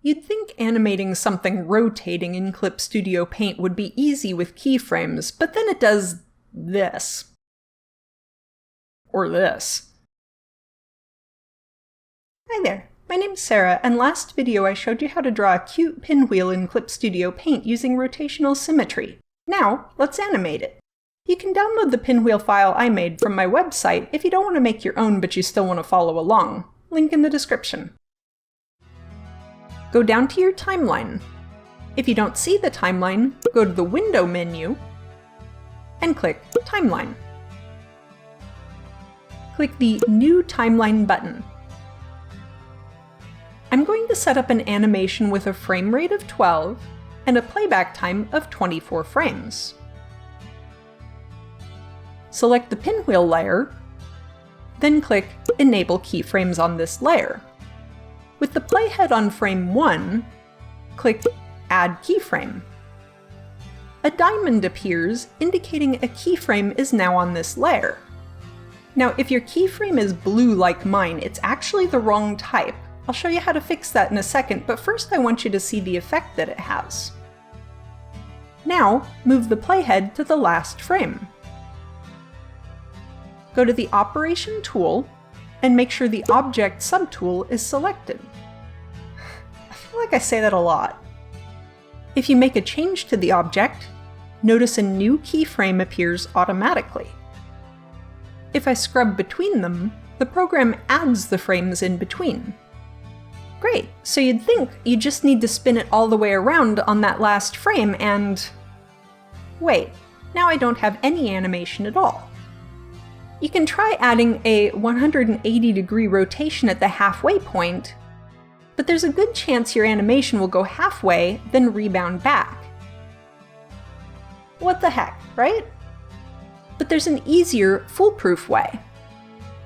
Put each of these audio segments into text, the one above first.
You'd think animating something rotating in Clip Studio Paint would be easy with keyframes, but then it does this. Or this. Hi there, my name's Sarah, and last video I showed you how to draw a cute pinwheel in Clip Studio Paint using rotational symmetry. Now, let's animate it. You can download the pinwheel file I made from my website if you don't want to make your own but you still want to follow along. Link in the description. Go down to your timeline. If you don't see the timeline, go to the Window menu and click Timeline. Click the New Timeline button. I'm going to set up an animation with a frame rate of 12 and a playback time of 24 frames. Select the pinwheel layer, then click Enable Keyframes on this layer. With the playhead on frame 1, click Add Keyframe. A diamond appears, indicating a keyframe is now on this layer. Now, if your keyframe is blue like mine, it's actually the wrong type. I'll show you how to fix that in a second, but first I want you to see the effect that it has. Now, move the playhead to the last frame. Go to the Operation tool, and make sure the Object subtool is selected. I feel like I say that a lot. If you make a change to the object, notice a new keyframe appears automatically. If I scrub between them, the program adds the frames in between. Great, so you'd think you just need to spin it all the way around on that last frame and... Wait, now I don't have any animation at all. You can try adding a 180-degree rotation at the halfway point, but there's a good chance your animation will go halfway, then rebound back. What the heck, right? But there's an easier, foolproof way.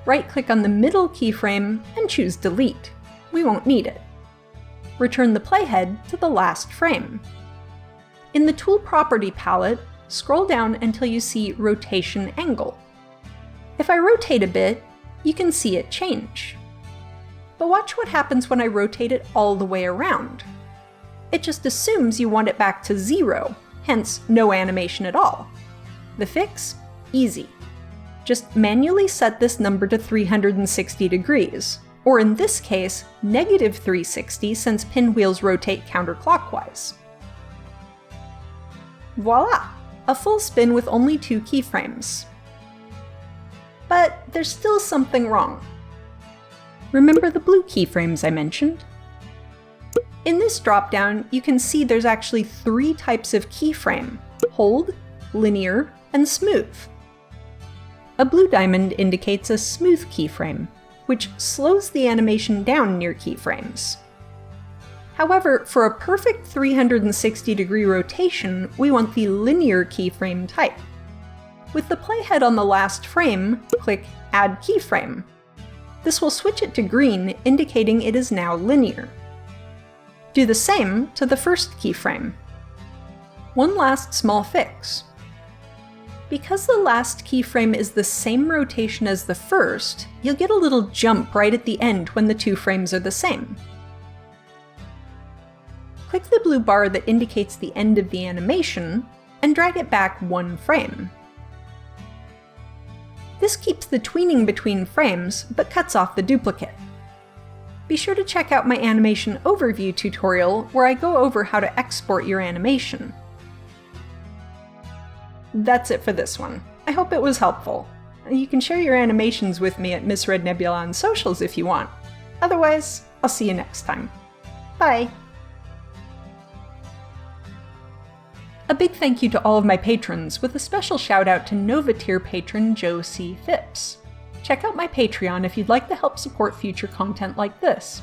Right-click on the middle keyframe and choose Delete. We won't need it. Return the playhead to the last frame. In the Tool Property palette, scroll down until you see Rotation Angle. If I rotate a bit, you can see it change. But watch what happens when I rotate it all the way around. It just assumes you want it back to 0, hence no animation at all. The fix? Easy. Just manually set this number to 360 degrees, or in this case, negative 360 since pinwheels rotate counterclockwise. Voila! A full spin with only 2 keyframes. But there's still something wrong. Remember the blue keyframes I mentioned? In this dropdown, you can see there's actually 3 types of keyframe: hold, linear, and smooth. A blue diamond indicates a smooth keyframe, which slows the animation down near keyframes. However, for a perfect 360-degree rotation, we want the linear keyframe type. With the playhead on the last frame, click Add Keyframe. This will switch it to green, indicating it is now linear. Do the same to the first keyframe. One last small fix. Because the last keyframe is the same rotation as the first, you'll get a little jump right at the end when the 2 frames are the same. Click the blue bar that indicates the end of the animation, and drag it back 1 frame. This keeps the tweening between frames, but cuts off the duplicate. Be sure to check out my animation overview tutorial where I go over how to export your animation. That's it for this one. I hope it was helpful. You can share your animations with me at Ms.RedNebula on socials if you want. Otherwise, I'll see you next time. Bye! A big thank you to all of my patrons, with a special shout out to Nova Tier patron Joe C. Phipps. Check out my Patreon if you'd like to help support future content like this.